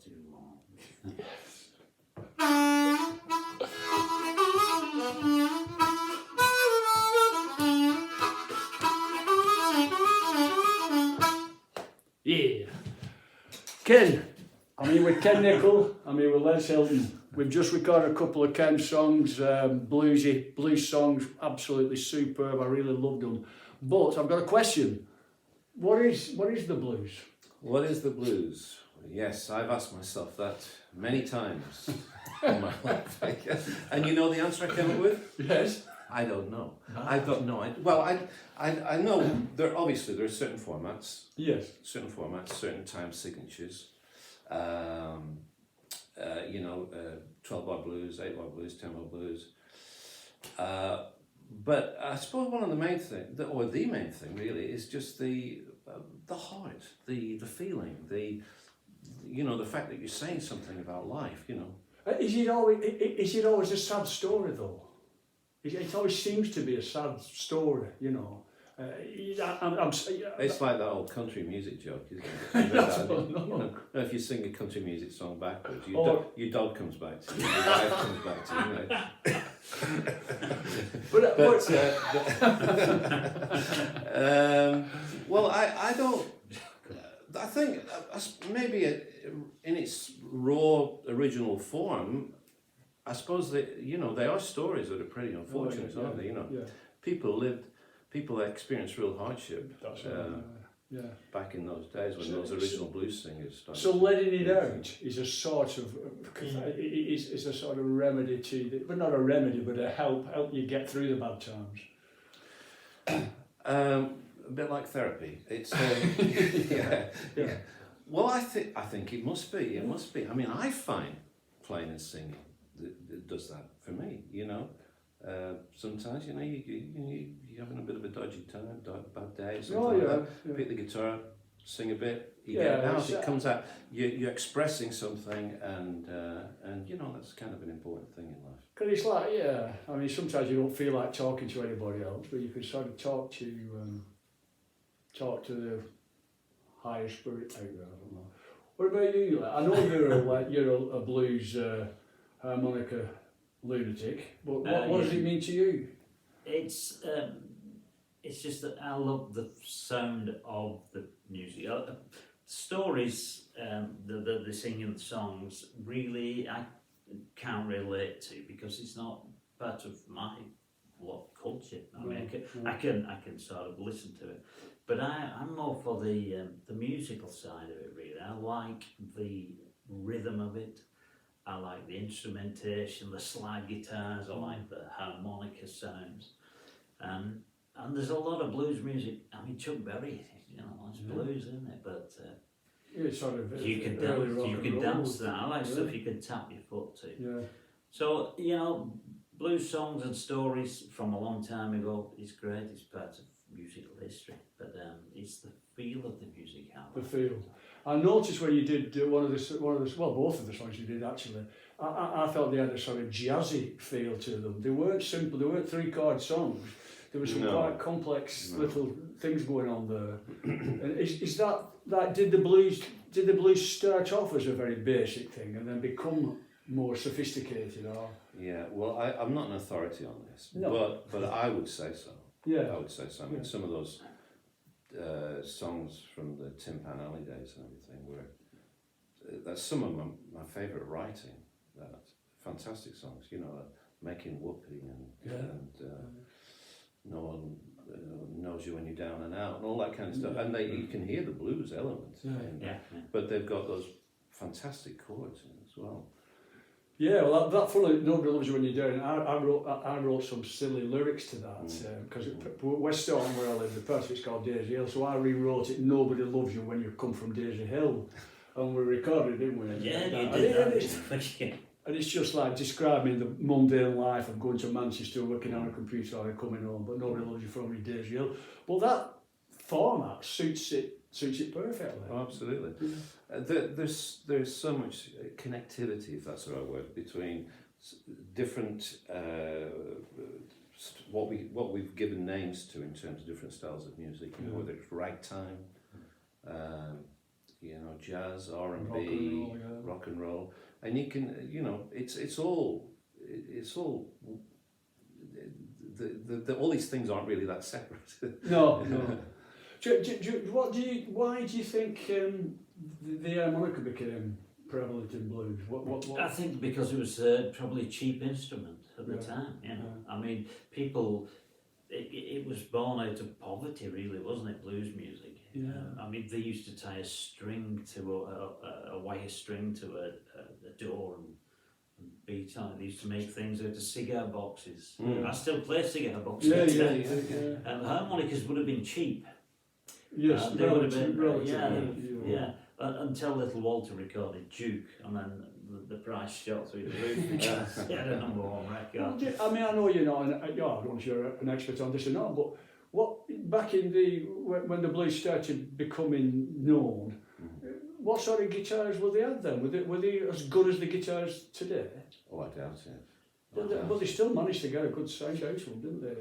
too long. Yeah. Ken, I'm here with Ken Nicol, I'm here with Les Hilton. We've just recorded a couple of Ken songs, blues songs, absolutely superb. I really loved them. But I've got a question. What is the blues? What is the blues? Yes, I've asked myself that many times in my life. And you know the answer I came up with? Yes. I don't know. I've got no idea. Well, I know there are certain formats. Yes. Certain time signatures. 12-bar blues, 8-bar blues, 10-bar blues. But I suppose one of the main thing, or the main thing really, is just the heart, the feeling, the fact that you're saying something about life. Is it always a sad story though? It always seems to be a sad story, It's like that old country music joke, isn't it? If you sing a country music song backwards, your dog comes back to you, your wife comes back to you. Well, I don't. I think maybe in its raw original form, I suppose that they are stories that are pretty unfortunate, aren't they? People experienced real hardship. Back in those days when those original blues singers started. So letting it out is a sort of is a sort of remedy but not a remedy, but a help you get through the bad times. A bit like therapy. It's yeah. Well, I think it must be. It must be. I mean, I find playing and singing that does that for me. Sometimes you're having a bit of a dodgy time, bad day, something like that. Pick the guitar, sing a bit. You get it out. It comes out. You're expressing something, and that's kind of an important thing in life. Because it's like, I mean, sometimes you don't feel like talking to anybody else, but you can sort of talk to the higher spirit out there. I don't know. What about you? I know you're a blues harmonica lunatic, but what does it mean to you? It's just that I love the sound of the music. Stories that they sing in the songs, really I can't relate to because it's not part of my culture. I mean, I can sort of listen to it, but I'm more for the musical side of it. Really, I like the rhythm of it. I like the instrumentation, the slide guitars. I like the harmonica sounds, and there's a lot of blues music. I mean, Chuck Berry, that's blues, isn't it? But it's sort of you can dance that. I like stuff you can tap your foot to. Yeah. So blues songs and stories from a long time ago is great. It's part of musical history, but it's the feel of the music. The feel. I noticed when you did both of the songs you did actually, I felt they had a sort of jazzy feel to them. They weren't simple, they weren't 3-chord songs. There were some quite complex little things going on there. And is that did the blues start off as a very basic thing and then become more sophisticated? Or? Yeah, well, I'm not an authority on this, but I would say so. Yeah, I would say so. I mean, some of those songs from the Tin Pan Alley days and everything that's some of my favourite writing. Fantastic songs, Making Whoopee and No One Knows You When You're Down and Out and all that kind of stuff. And you can hear the blues element, but they've got those fantastic chords in it as well. Yeah, well, that fully Nobody Loves You When You're Down. I wrote some silly lyrics to that because West Storm, where I live, the part of it's called Daisy Hill, so I rewrote it. Nobody loves you when you come from Daisy Hill, and we recorded it, didn't we? Yeah, you did that. And it's just like describing the mundane life of going to Manchester, working on a computer, or coming home. But nobody loves you from Daisy Hill. Well, that format suits it perfectly. Oh, absolutely. There's so much connectivity, if that's the right word, between different what we've given names to in terms of different styles of music. Whether it's ragtime, you know, jazz, R&B, Rock and roll, yeah. rock and roll, and you can, you know, it's all all these things aren't really that separate. No, no. Why do you think the harmonica became prevalent in blues? What? I think because it was probably a cheap instrument at the time. You know, I mean, people. It was born out of poverty, really, wasn't it? Blues music. Yeah. I mean, they used to tie a string to a wire string to a door and beat on it. They used to make things out of cigar boxes. I still play cigar boxes. Yeah. And harmonicas would have been cheap. Yes, they would have been. relatively. Until Little Walter recorded Duke, and then the price shot through the roof because he had a #1 record. I mean, I know you're not. I don't know if you're an expert on this or not, but back in when the blues started becoming known, what sort of guitars were they had then? Were they as good as the guitars today? Oh, I doubt it. But they still managed to get a good sound out of them, didn't they?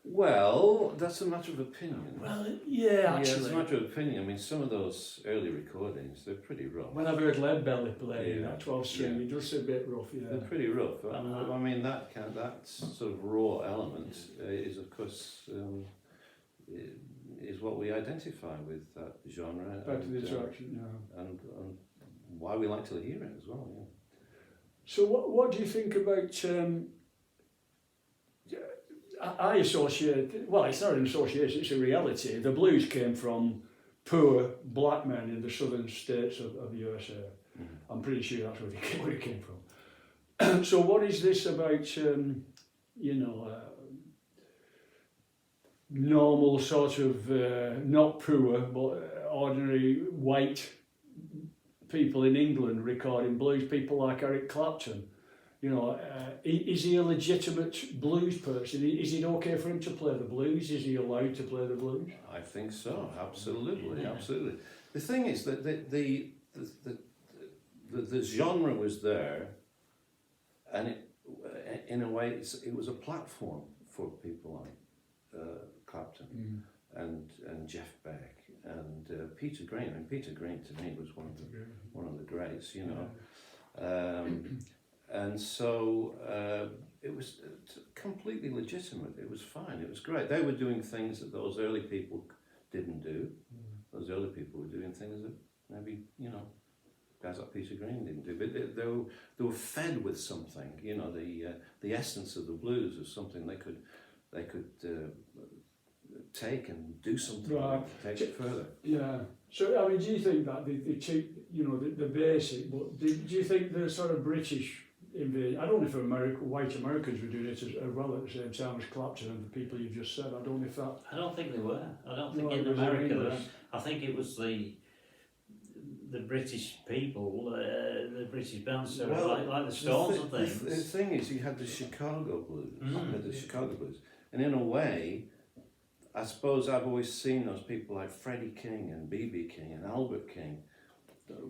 Well, that's a matter of opinion. Well, It's actually. a matter of opinion. I mean, some of those early recordings, they're pretty rough. When I've heard Lead Belly play Yeah. that 12 string, it does a bit rough, They're pretty rough. I mean, that sort of raw element is, of course, is what we identify with that genre. Back to the attraction, yeah. And why we like to hear it as well. Yeah. So what do you think about? I associate. Well, it's not an association; it's a reality. The blues came from poor black men in the southern states of the USA. I'm pretty sure that's where it came from. So what is this about? Normal sort of not poor but ordinary white people in England recording blues, people like Eric Clapton. You know, is he a legitimate blues person? Is it okay for him to play the blues? Is he allowed to play the blues? I think so. Absolutely, absolutely. The thing is that the genre was there, and it, in a way, it was a platform for people like Clapton and Jeff Beck and Peter Green. And Peter Green to me was one of the greats, you know. And so it was completely legitimate. It was fine. It was great. They were doing things that those early people didn't do. Those early people were doing things that maybe, you know, guys like Peter Green didn't do. But they were fed with something. You know, the essence of the blues was something they could take and do something. Right. Take it further. Yeah. So I mean, do you think that the cheap, you know, the basic? But do you think the sort of British invasion? I don't know if white Americans were doing it as well at the same time as Clapton and the people you just said. I don't know if that. I don't think they were. I don't think No, in it was America. English. I think it was the British people, the British bands, like the Stones and things. The thing is, you had the Chicago blues. You had the Chicago blues, and in a way, I suppose I've always seen those people like Freddie King and B.B. King and Albert King.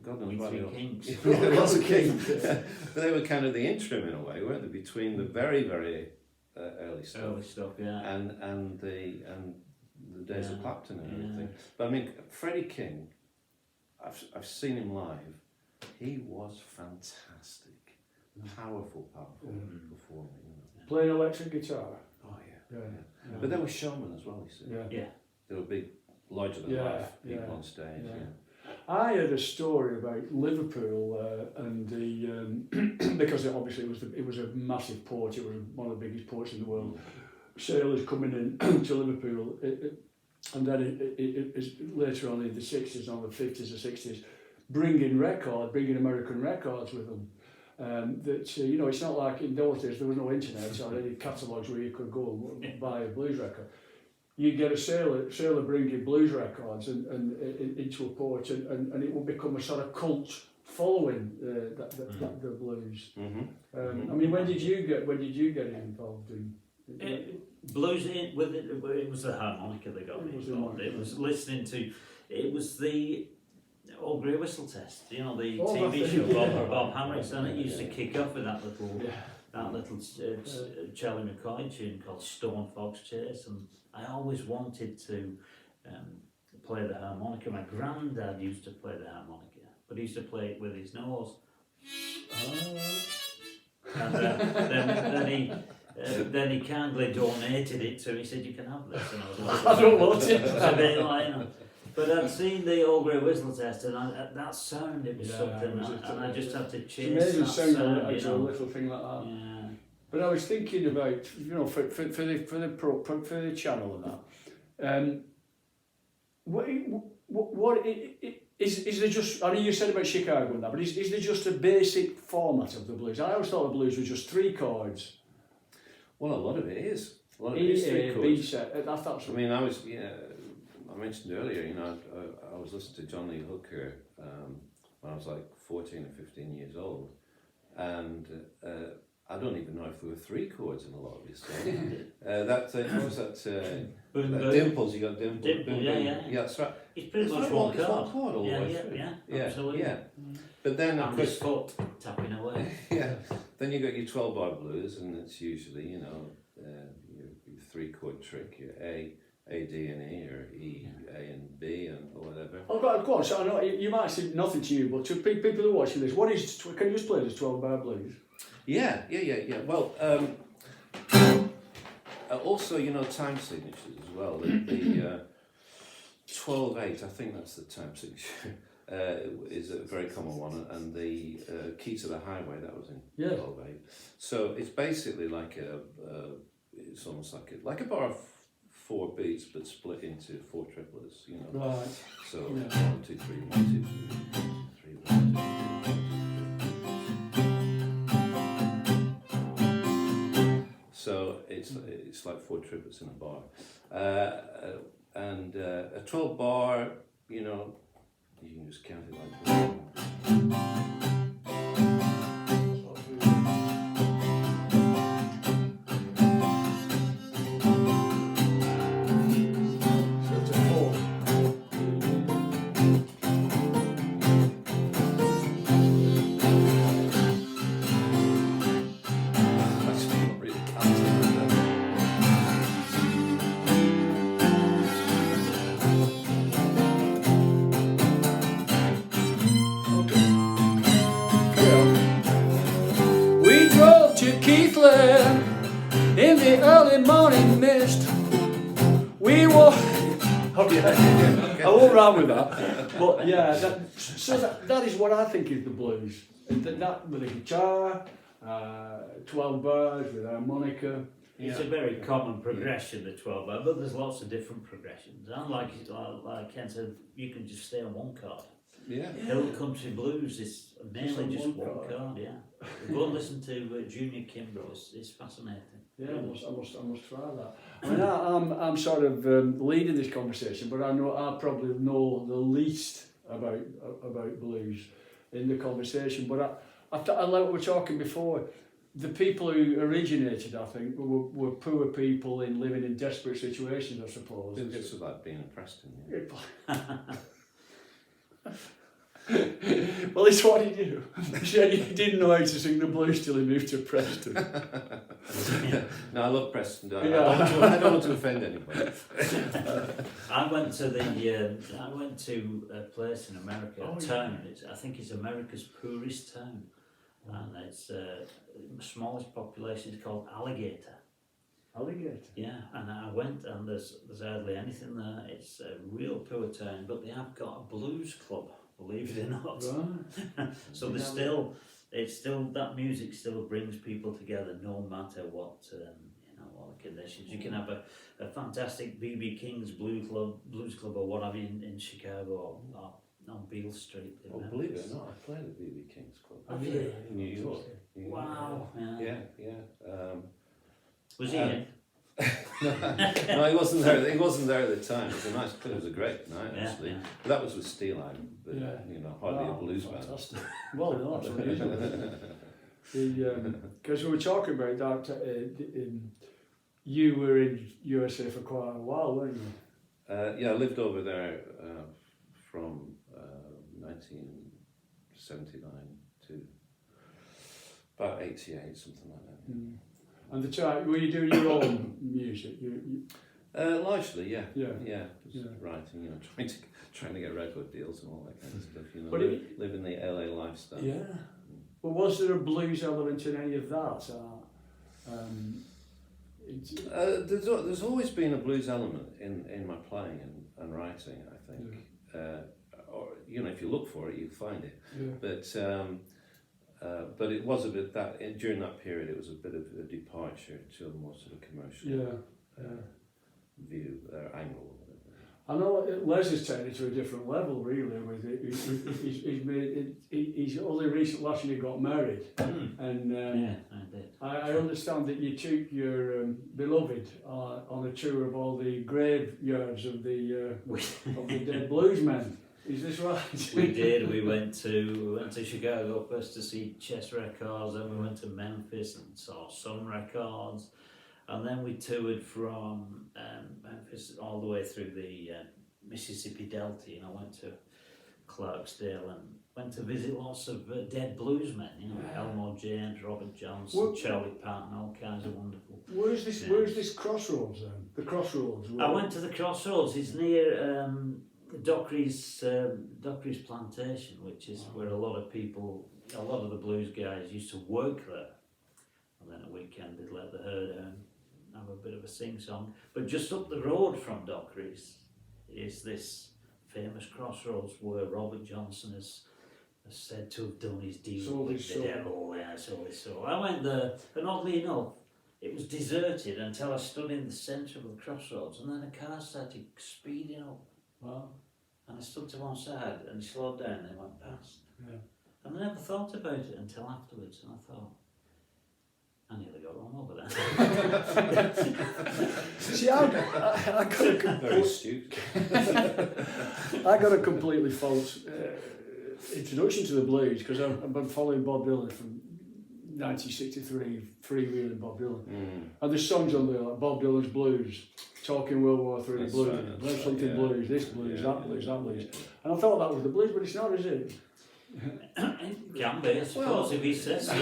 God knows why they Kings. But they were kind of the interim in a way, weren't they, between the very, very early stuff. Early stuff, yeah. And the days of Clapton and everything. But I mean, Freddie King, I've seen him live. He was fantastic, powerful performer. You know. Playing electric guitar. Oh yeah. Yeah. But they were showmen as well. You see. Yeah. They were big, larger than life people on stage. Yeah. Yeah. I heard a story about Liverpool and the because obviously it was a massive port. It was one of the biggest ports in the world. Sailors coming in to Liverpool, and then it later on in the 60s, on the 50s or 60s, bringing American records with them. That you know, it's not like in those days there was no internet or any catalogues where you could go and buy a blues record. You get a sailor bringing blues records and into a port, and it will become a sort of cult following the blues. I mean, when did you get involved in? Blues it was the harmonica that got me involved. It was listening to, it was the Old Grey Whistle Test, you know, the TV show Bob Hamrick's, and it used to kick off with that little Charlie McCoy tune called Stone Fox Chase, and I always wanted to play the harmonica. My granddad used to play the harmonica, but he used to play it with his nose. And then he kindly donated it to me. He said, "You can have this." And I was like, I don't want it. It's a bit like, you know. But I'd seen the Old Grey Whistle Test, and that sound, it was something, and I just had to It's chase amazing that sound, sound, you a know. little thing like that. Yeah. But I was thinking about, you know, for the channel and that. What is there just? I know you said about Chicago and that, but is there just a basic format of the blues? I always thought the blues was just 3 chords. Well, a lot of it is. A lot of E, it is 3 A, chords. B set. That's I mean, I mentioned earlier, you know, I was listening to John Lee Hooker when I was like 14 or 15 years old, and I don't even know if there were 3 chords in a lot of his songs. What was that? Boom, boom. Dimples, you got Dimples. Dimple, boom, yeah, boom. yeah. Yeah, that's right. It's pretty It's much like one it's chord. one chord all the Yeah, way yeah, through. yeah, absolutely. Yeah. But then, of And his course, foot tapping away. yeah. Then you got your 12-bar blues, and it's usually, you know, your 3-chord trick, your A, D, and E, or E, A, and B, or whatever. Oh, go on. So I know you might say nothing to you, but to people who are watching this, can you just play this 12-bar blues? Yeah. Well, also, you know, time signatures as well. The 12/8, I think that's the time signature, is a very common one, and the Key to the Highway, that was in 12/8. So it's basically like it's almost like a bar of 4 beats, but split into 4 triplets. You know. Right. So Yeah. 1, 2, 3, 1, 2, 3, 1, 2, 3. So it's like 4 triplets in a bar, and a 12-bar, you know, you can just count it like this. In the early morning mist, we walk. I won't run with that. But yeah, that is what I think is the blues. That with a guitar, 12 bars with harmonica. It's a very common progression, the 12 bar, but there's lots of different progressions. And like Ken said, you can just stay on one chord. Yeah. Hill Country Blues is mainly just one chord, yeah. Go and listen to Junior Kimbrough, it's fascinating. Yeah, I must try that. I mean, I'm sort of leading this conversation, but I know I probably know the least about blues in the conversation. But I like what we were talking before. The people who originated, I think, were poor people living in desperate situations, I suppose. It's like being a Preston. Yeah. Well, it's what he knew. He didn't know how to sing the blues till he moved to Preston. No, I love Preston. I don't want to offend anybody. I went to a place in America, a town. I think it's America's poorest town, and it's the smallest population. It's called Alligator. Alligator. Yeah, and I went, and there's hardly anything there. It's a real poor town, but they have got a blues club. Believe it or not. Right. So that music still brings people together, no matter what what the conditions. You can have a fantastic B.B. King's blues club or what have you in Chicago or on Beale Street. Oh, believe it or not, I played at B.B. King's club. Have you? In New York. Wow. Yeah. Was he in? No, he wasn't there. He wasn't there at the time. It was a nice club. It was a great night, actually. Yeah. But that was with Steel Eye, but hardly a blues band. Fantastic. Well, no, that's unusual. Because we were talking about that. You were in USA for quite a while, weren't you? I lived over there from 1979 to about 88, something like that. And were you doing your own music? Largely, yeah. Yeah. Just Yeah. writing, trying to get record deals and all that kind of stuff. But living the LA lifestyle. Yeah. Well, was there a blues element in any of that? There's always been a blues element in my playing and writing, I think. Or if you look for it, you'll find it. Yeah. But it was a bit that during that period, it was a bit of a departure to a more sort of commercial view angle. I know Les has taken it to a different level, really. With it, he's only recently last year got married, and yeah, I did. I understand that you took your beloved on a tour of all the graveyards of the dead bluesmen. Is this right? We did. We went to Chicago first to see Chess Records, then we went to Memphis and saw Sun Records, and then we toured from Memphis all the way through the Mississippi Delta. Went to Clarksdale and went to visit lots of dead bluesmen. Elmore James, Robert Johnson, Charlie Patton, all kinds of wonderful. Where's this Crossroads then? The Crossroads. I went to the Crossroads. It's near Dockery's plantation, which is where a lot of the blues guys used to work there. And then at weekend they'd let the herd out and have a bit of a sing-song. But just up the road from Dockery's is this famous crossroads where Robert Johnson is said to have done his deal with the devil. Yeah, sold his soul. I went there, and oddly enough, it was deserted until I stood in the centre of the crossroads, and then a car started speeding up. Wow. And I stood to one side and slowed down and they went past. Yeah. And I never thought about it until afterwards, and I thought, I nearly got run over then. See, I got Very astute. I got a completely false introduction to the blues because I've been following Bob Dylan from 1963, freewheeling Bob Dylan. And there's songs on there like Bob Dylan's Blues, Talking World War III Blues, There's Something Blues, this blues, that blues, that blues. And I thought that was the blues, but it's not, is it? It can be, I suppose, if he says so.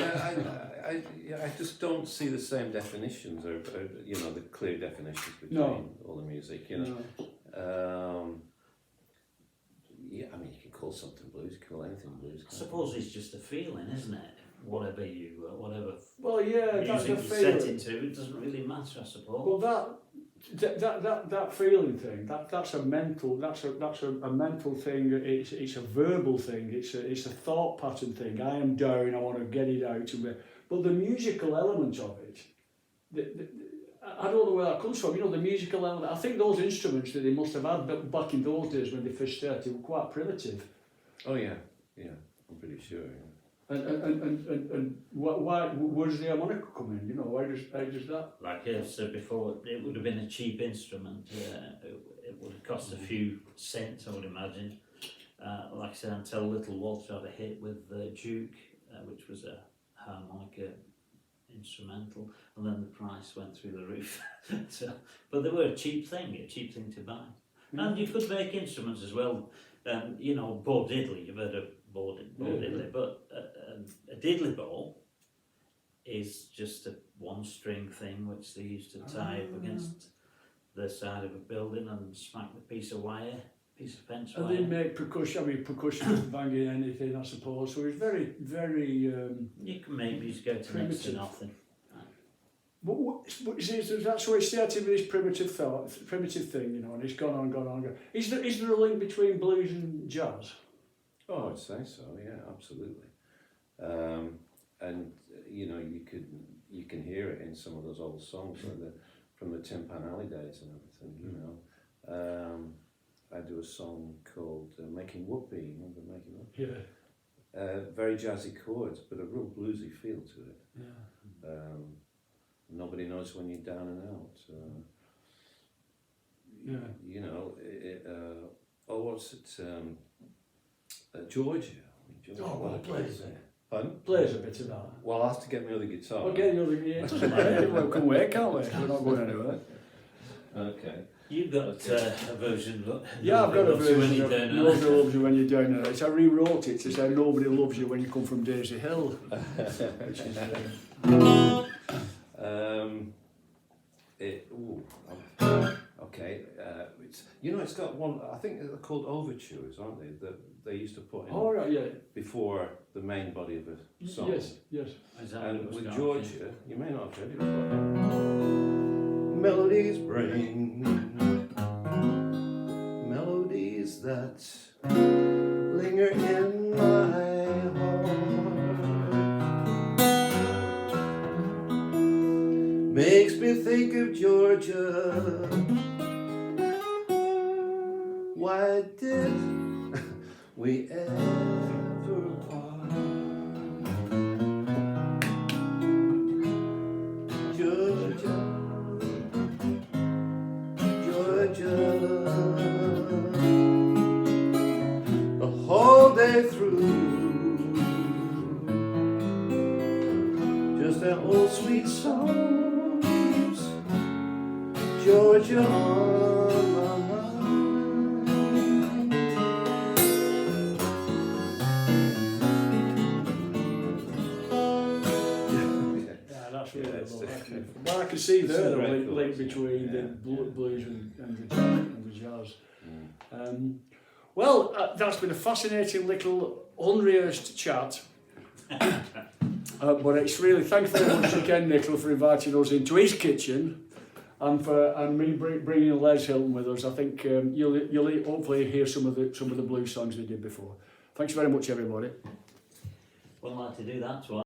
I just don't see the same definitions or the clear definitions between all the music. You can call something blues, you can call anything blues. I suppose it's just a feeling, isn't it? Whatever Well, yeah, that's music the you feeling. set it to, it doesn't really matter, I suppose. Well, that feeling thing, that's a mental thing. It's a verbal thing. It's a thought pattern thing. I am down. I want to get it out. But the musical element of it, I don't know where that comes from. The musical element. I think those instruments that they must have had back in those days when they first started were quite primitive. Oh yeah, I'm pretty sure. Yeah. And why? Where does the harmonica come in? Why does that? Like I said before, it would have been a cheap instrument. It would have cost a few cents, I would imagine. Like I said, until Little Walter had a hit with Duke, which was a harmonica instrumental, and then the price went through the roof. But they were a cheap thing to buy. And you could make instruments as well. Bo Diddley, you've heard of Bo Diddley, but a diddley bow is just a one-string thing which they used to tie up against the side of a building and smack the piece of fence wire. And they make percussion. Percussion is banging anything, I suppose. So it's very, very. You can make music out of next to nothing. But that's where it started with this primitive thing, and it's gone on. Is there a link between blues and jazz? Oh, I'd say so. Yeah, absolutely. And you can hear it in some of those old songs from the Tin Pan Alley days and everything. I do a song called "Making Whoopee." Remember Making Whoopee? Yeah. Very jazzy chords, but a real bluesy feel to it. Yeah. Nobody knows when you're down and out. What's it? Georgia. Plays it. Pardon? Plays a bit of that. Well, I'll have to get my other guitar. Okay, the other guitar. We'll come away, can't we? We're not going anywhere. Okay. You've got a version. Yeah, I've got a version of Nobody Nobody Loves You When You're Down and Out. I rewrote it to say Nobody Loves You When You Come From Daisy Hill. Which is, I've Okay, it's, you know, it's got one. I think they're called overtures, aren't they? That they used to put in Oh right, yeah. before the main body of a song. Yes, yes. Is that what it And was with called? Georgia, you may not have heard it before. Melodies bring melodies that linger in my heart. Makes me think of Georgia. Why did we ever part? Georgia, Georgia, the whole day through, just that old sweet song keeps Georgia on my mind. Yeah, that's really Yeah, it's lovely. definitely- But I can see It's there a the great link chorus, between yeah. the blues and the jazz. Mm. Well, that's been a fascinating little unrehearsed chat. But it's really, thank you very much again, Nicol, for inviting us into his kitchen and me bringing Les Hilton with us. I think you'll hopefully hear some of the blues songs we did before. Thanks very much, everybody. Wouldn't like to do that twice.